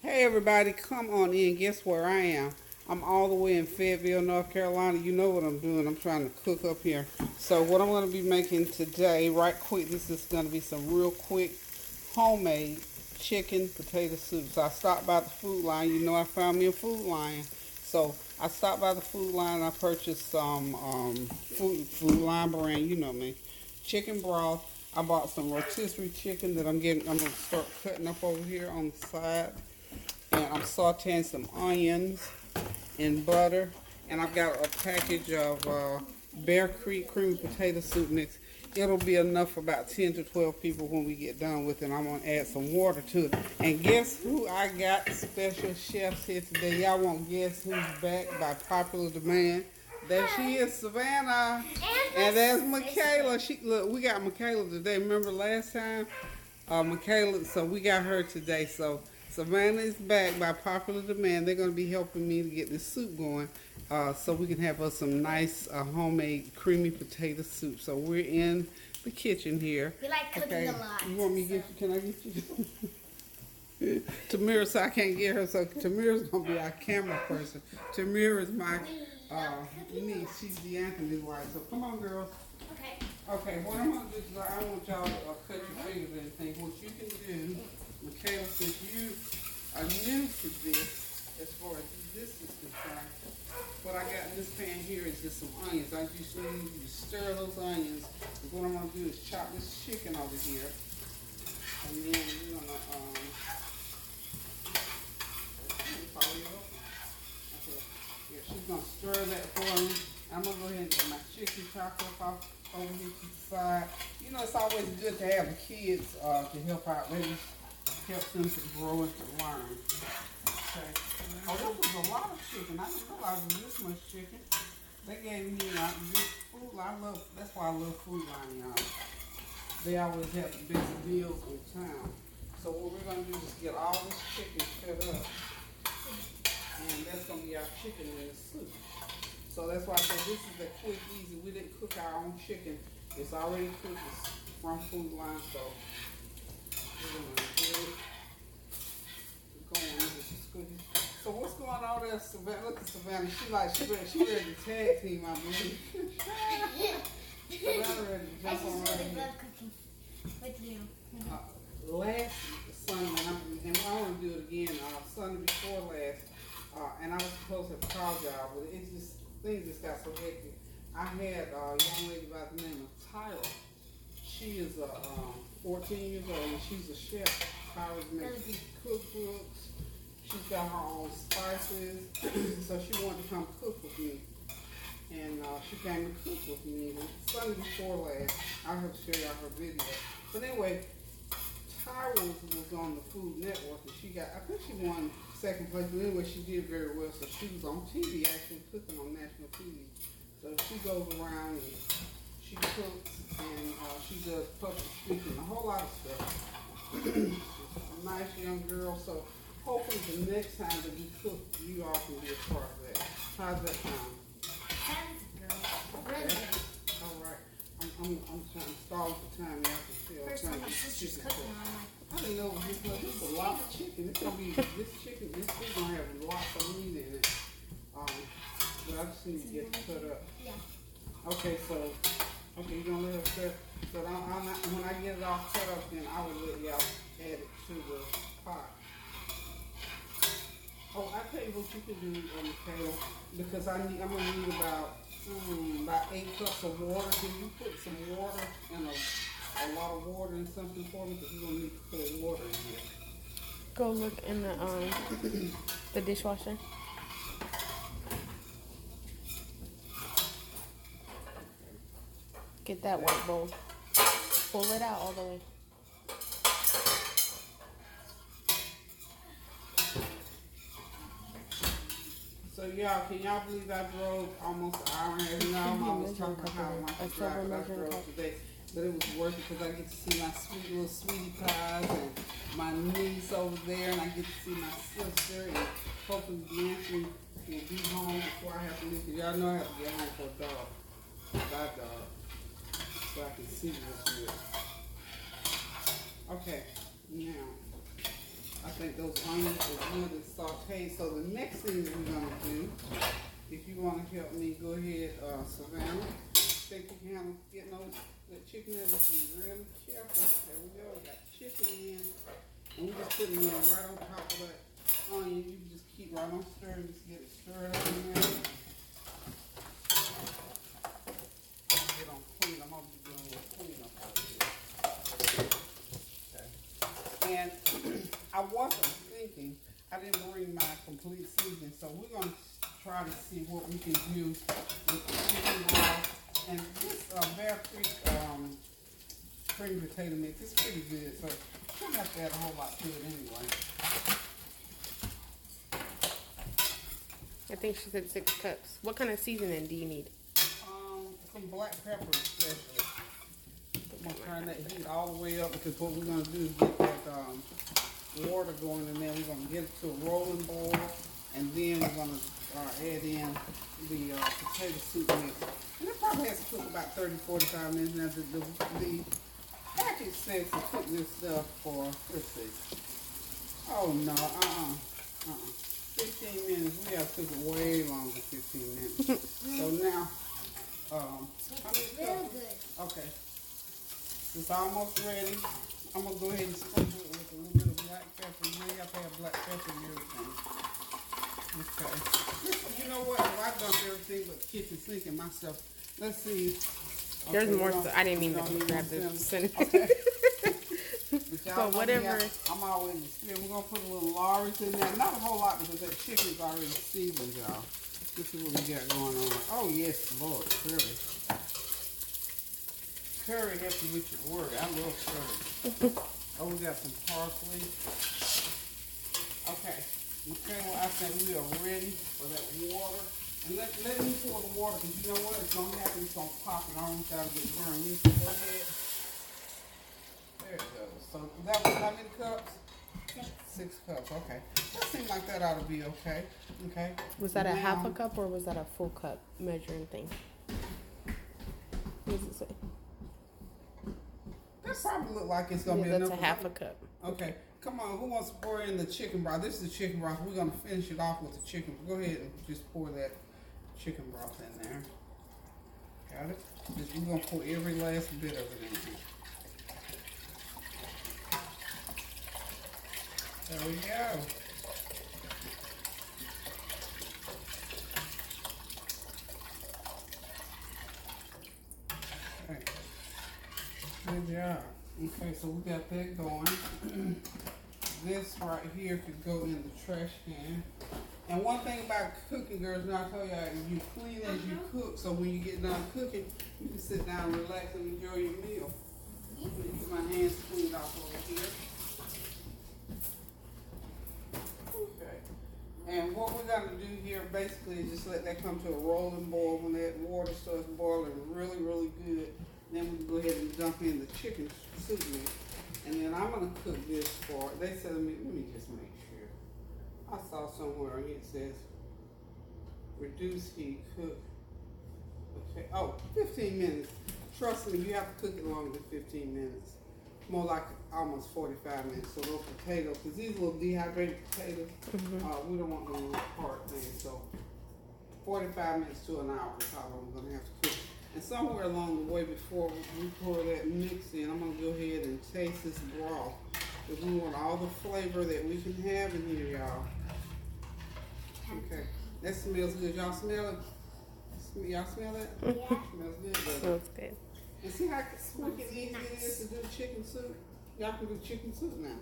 Hey everybody, come on in. Guess where I am? I'm all the way in Fayetteville, North Carolina. You know what I'm doing. I'm trying to cook up here. So what I'm going to be making today, right quick, this is going to be some real quick homemade chicken potato soup. So I stopped by the Food Line. You know I found me a Food Line. So I stopped by the Food Line and I purchased some Food Line brand, you know me, chicken broth. I bought some rotisserie chicken that I'm going to start cutting up over here on the side, and I'm sauteing some onions in butter, and I've got a package of Bear Creek creamy potato soup mix. It'll be enough for about 10 to 12 people when we get done with it. I'm going to add some water to it. And guess who I got special chefs here today? Y'all won't guess who's back by popular demand. There she is, Savannah. And there's Michaela. Look, we got Michaela today. Remember last time? Michaela, so we got her today. So Savannah is back by popular demand. They're going to be helping me to get this soup going, so we can have us some nice homemade creamy potato soup. So we're in the kitchen here. We like cooking a lot. You want me to get you? Can I get you? Tamira, so I can't get her. So Tamira's going to be our camera person. Tamira is my niece. She's DeAnthony's wife. So come on, girls. Okay. Okay, what I'm going to do is I don't want y'all to cut your fingers or anything. What you can do, Michaela, since you are new to this, as far as this is concerned, what I got in this pan here is just some onions. I just need you to stir those onions. And what I'm going to do is chop this chicken over here. And then we're going to, yeah, she's going to stir that for me. I'm going to go ahead and get my chicken chopped up off over here to the side. You know, it's always good to have the kids to help out. They just help them to grow and to learn. Okay. Oh, this was a lot of chicken. I didn't realize it was this much chicken. They gave me this food. That's why I love Food Line, y'all. They always have the best deals in town. So what we're going to do is get all this chicken cut up. And that's going to be our chicken in the soup. So that's why I said this is a quick, easy. We didn't cook our own chicken. It's already cooked. It's from Food Line, so we're going to get it going. So what's going on there, Savannah? Look at Savannah. She ready to tag team, I believe. Savannah ready to jump on right here. With you. Last Sunday, and I want to do it again, Sunday before last, and I was supposed to have a call job, but things just got so hectic. I had a young lady by the name of Tyra. She is 14 years old, and she's a chef. Tyra makes cookbooks. She's got her own spices, so she wanted to come cook with me. And she came to cook with me Sunday before last. I'll have to show y'all her video. But anyway, Tyra was on the Food Network, and I think she won second place. But anyway, she did very well. So she was on TV, actually cooking on national TV. So she goes around and she cooks, and she does public speaking, a whole lot of stuff. She's a nice young girl. So hopefully the next time that we cook, you all can be a part of that. How's that sound? Okay. All right. I'm trying to stall for time. Y'all can tell. First time my sister's cooking, I didn't know this is a lot of chicken. It's gonna be this is gonna have lots of meat in it. But I just need to get it cut up. Yeah. Okay, you're gonna let it cut. So when I get it all cut up, then I will let y'all add it to the pot. Oh, I tell you what you can do, Kayla, because I'm gonna need about 8 cups of water. Can you put some water and a lot of water in something for me? Because we're gonna need to put water in here. Go look in the dishwasher. Get that white bowl. Pull it out all the way. So y'all, can y'all believe I drove almost an hour and a half? Now I'm always talking about how I want to drive, but I drove today. But it was worth it because I get to see my sweet little sweetie pies and my niece over there, and I get to see my sister, and hopefully Nancy will be home before I have to leave. Because y'all know I have to get home for a dog. That dog. So I can see this good. Okay, now I think those onions are good and sauteed. So the next thing that we're gonna do, if you wanna help me, go ahead, Savannah. Think you can handle getting those good chicken in. Just be really careful. There we go. We got chicken in. And we just put it in right on top of that onion. You can just keep right on stirring, just get it stirred up in there. I'm gonna get on clean. I'm gonna be doing a little cleanup over here. Okay. And I wasn't thinking, I didn't bring my complete seasoning, so we're gonna try to see what we can do with the chicken broth. And this Bear Creek cream potato mix is pretty good, so you don't have to add a whole lot to it anyway. I think she said 6 cups. What kind of seasoning do you need? Some black pepper especially. I'm gonna turn that heat all the way up because what we're gonna do is get that water going in there. We're gonna get it to a rolling boil, and then we're gonna add in the potato soup mix. And it probably has to cook about 30-45 minutes. Now the package says to cook this stuff for, let's see. Oh no, 15 minutes. We have to cook it way longer than 15 minutes. So now, how many Real cups? good. Okay. It's almost ready. I'm gonna go ahead and sprinkle it with a little bit of black pepper. You know you have to have black pepper in everything. Okay. You know what? If I've done everything but kitchen sinking myself. Let's see. There's Okay, more. I didn't mean to grab the sentence. Okay. So whatever. I'm always experienced. We're gonna put a little Lawry's in there. Not a whole lot because that chicken's already seasoned, y'all. This is what we got going on. Oh yes, Lord, curry. Curry helps you with your word. I love curry. Oh, we got some parsley. Okay. Okay, well, I think we are ready for that water. And let me pour the water, because you know what? It's going to happen. It's going to pop, and I don't want y'all to get burned. You can go ahead. There it goes. So that was how many cups? 6 cups. Okay. That seems like that ought to be okay. Okay. Was that a half a cup or was that a full cup measuring thing? What does it say? That probably look like it's going to be That's enough. a half a cup. Okay. Come on, who wants to pour in the chicken broth? This is the chicken broth. We're going to finish it off with the chicken. Go ahead and just pour that chicken broth in there. Got it? We're going to pour every last bit of it in here. There we go. Okay. Good job. Okay, so we got that going. This right here could go in the trash can. And one thing about cooking, girls, now I tell y'all, you clean as you cook, so when you get done cooking, you can sit down, relax, and enjoy your meal. Let me get my hands cleaned off over here. Okay. And what we're gonna do here basically is just let that come to a rolling boil. When that water starts boiling really, really good, then we can go ahead and dump in the chicken soup mix. And then I'm gonna cook this for, they said, let me just make sure. I saw somewhere it says, reduce heat, cook. Okay, oh, 15 minutes. Trust me, you have to cook it longer than 15 minutes. More like almost 45 minutes. So those potatoes, because these little dehydrated potatoes, we don't want them little hard things. So 45 minutes to an hour is how long we're gonna have to cook. And somewhere along the way before we pour that mix in, I'm gonna go ahead and taste this broth. Because we want all the flavor that we can have in here, y'all. Okay, that smells good. Y'all smell it? Y'all smell that? Yeah. Smells good, doesn't it? Smells good. And see how quick and easy it is to do chicken soup? Y'all can do chicken soup now.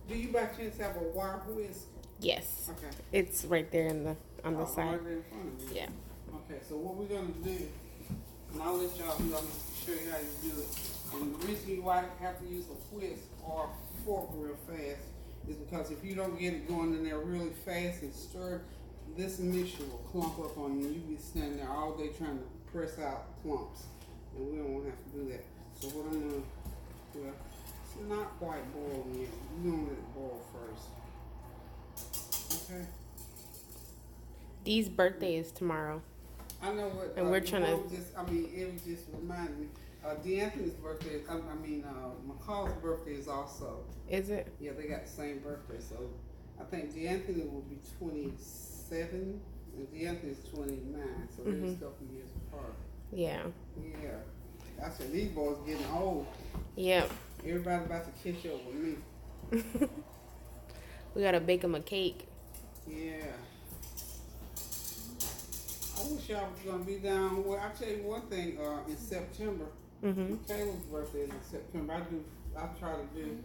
Do you by chance have a wire whisk? Yes. Okay. It's right there in the on the side. Right there in front of you. Yeah. Okay, so what we're gonna do, and I'll let y'all do, I'm gonna show you how you do it. And the reason why I have to use a whisk or a fork real fast is because if you don't get it going in there really fast and stir, this mixture will clump up on you and you'll be standing there all day trying to press out clumps. And we don't want to have to do that. So what I'm gonna, well, it's not quite boiling yet. We're gonna let it boil first. Okay. Dee's birthday is tomorrow. I know what. And we're trying to. It just reminded me. DeAnthony's birthday. McCall's birthday is also. Is it? Yeah, they got the same birthday. So I think DeAnthony will be 27, and DeAnthony's 29. So they're just a couple years apart. Yeah. Yeah. I said these boys getting old. Yep. Everybody about to catch up with me. We gotta bake them a cake. Yeah. I wish y'all was gonna be down. Well, I'll tell you one thing. In September, Kayla's birthday is in September. I try to do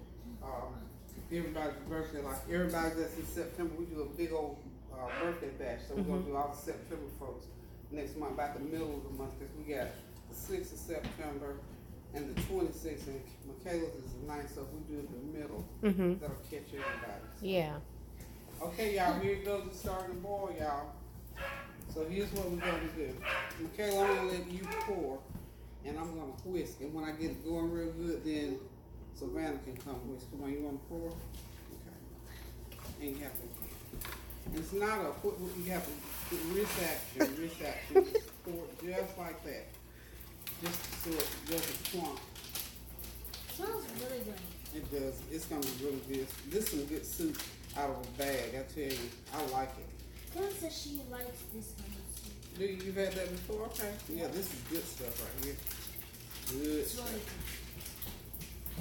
everybody's birthday. Like everybody that's in September, we do a big old birthday bash. So we're gonna do all the September folks next month, about the middle of the month, because we got the 6th of September and the 26th, and Michaela's is the 9th. So if we do it in the middle, that'll catch everybody. So. Yeah. Okay, y'all. Here it goes. It's starting to boil, y'all. So here's what we're going to do. Michaela, I'm going to let you pour, and I'm going to whisk. And when I get it going real good, then Savannah can come whisk. Come on, you want to pour? Okay. And you have to. And it's not a, you have to wrist action. Just pour it just like that. Just so it doesn't clump. Smells really good. It does. It's going to be really good. This is some good soup out of a bag, I tell you. I like it. Kayla says she likes this kind of soup. Do you've had that before? Okay. Yeah, this is good stuff right here. Good It's really stuff.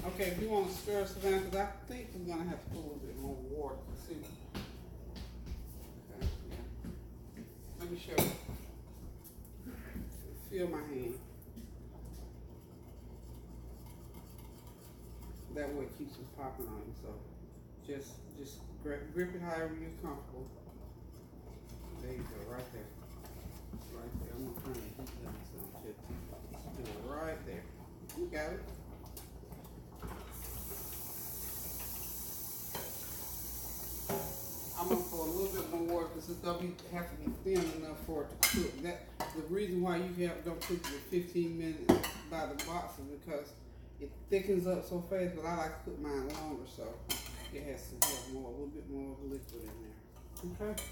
Okay, if you want to stir, Savannah, because I think we're going to have to put a little bit more water. See? Okay, yeah. Let me show you. Feel my hand. That way it keeps from popping on you. So just grip it however you're comfortable. There you go, right there. Right there. I'm gonna turn the heat down some shit. Do it right there. You got it. I'm gonna put a little bit more water because it's gonna have to be thin enough for it to cook. The reason why you don't cook it for 15 minutes by the box is because it thickens up so fast, but I like to cook mine longer, so it has to have a little bit more liquid in there. Okay.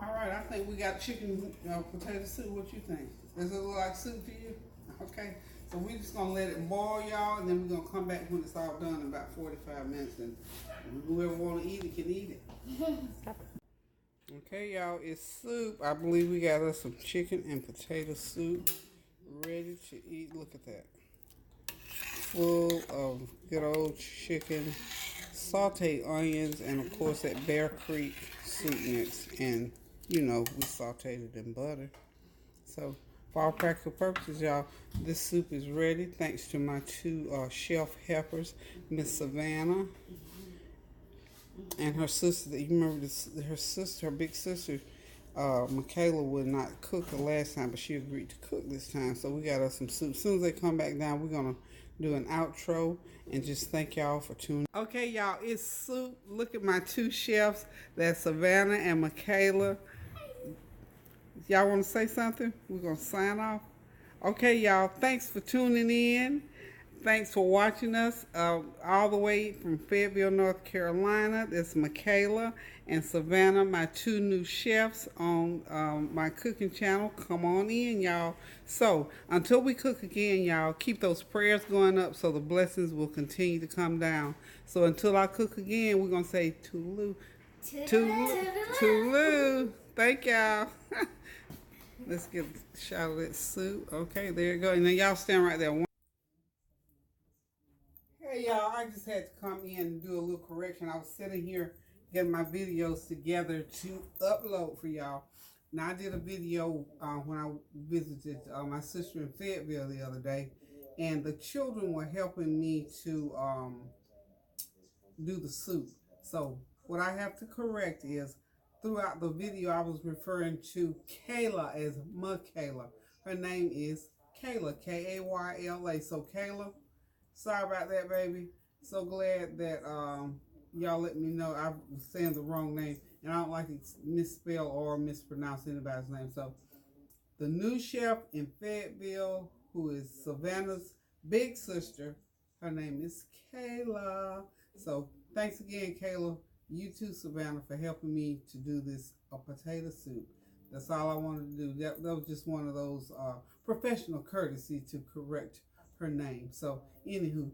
All right, I think we got chicken potato soup. What you think? Does it look like soup to you? Okay. So we're just gonna let it boil, y'all, and then we're gonna come back when it's all done in about 45 minutes, and whoever wanna eat it can eat it. Okay, y'all, it's soup. I believe we got us some chicken and potato soup ready to eat. Look at that. Full of good old chicken, sauteed onions, and of course that Bear Creek soup mix. And you know, we sauteed it in butter. So for all practical purposes, y'all, this soup is ready thanks to my two chef helpers, Miss Savannah and her sister. You remember this, her big sister, Michaela would not cook the last time, but she agreed to cook this time. So we got us some soup. As soon as they come back down, we're gonna do an outro and just thank y'all for tuning. Okay, y'all, it's soup. Look at my two chefs. That's Savannah and Michaela. Y'all want to say something? We're gonna sign off. Okay, y'all. Thanks for tuning in. Thanks for watching us all the way from Fayetteville, North Carolina. This is Michaela and Savannah, my two new chefs on my cooking channel. Come on in, y'all. So until we cook again, y'all, keep those prayers going up so the blessings will continue to come down. So until I cook again, we're going to say toodaloo. Toodaloo. Thank y'all. Let's get a shot of that soup. Okay, there you go. And then y'all stand right there. Hey y'all, I just had to come in and do a little correction. I was sitting here getting my videos together to upload for y'all. Now I did a video when I visited my sister in Fayetteville the other day, and the children were helping me to do the soup. So what I have to correct is throughout the video I was referring to Kayla as Michaela. Her name is Kayla, Kayla. So Kayla, sorry about that, baby. So glad that y'all let me know I was saying the wrong name, and I don't like to misspell or mispronounce anybody's name. So the new chef in Fayetteville, who is Savannah's big sister, her name is Kayla. So thanks again, Kayla, you too, Savannah, for helping me to do this potato soup. That's all I wanted to do. That was just one of those professional courtesy to correct her name. So, anywho,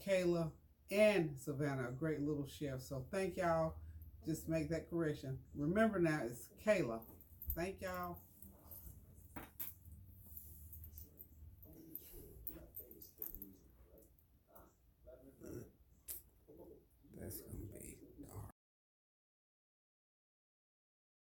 Kayla and Savannah are great little chefs. So, thank y'all. Just make that correction. Remember now, it's Kayla. Thank y'all.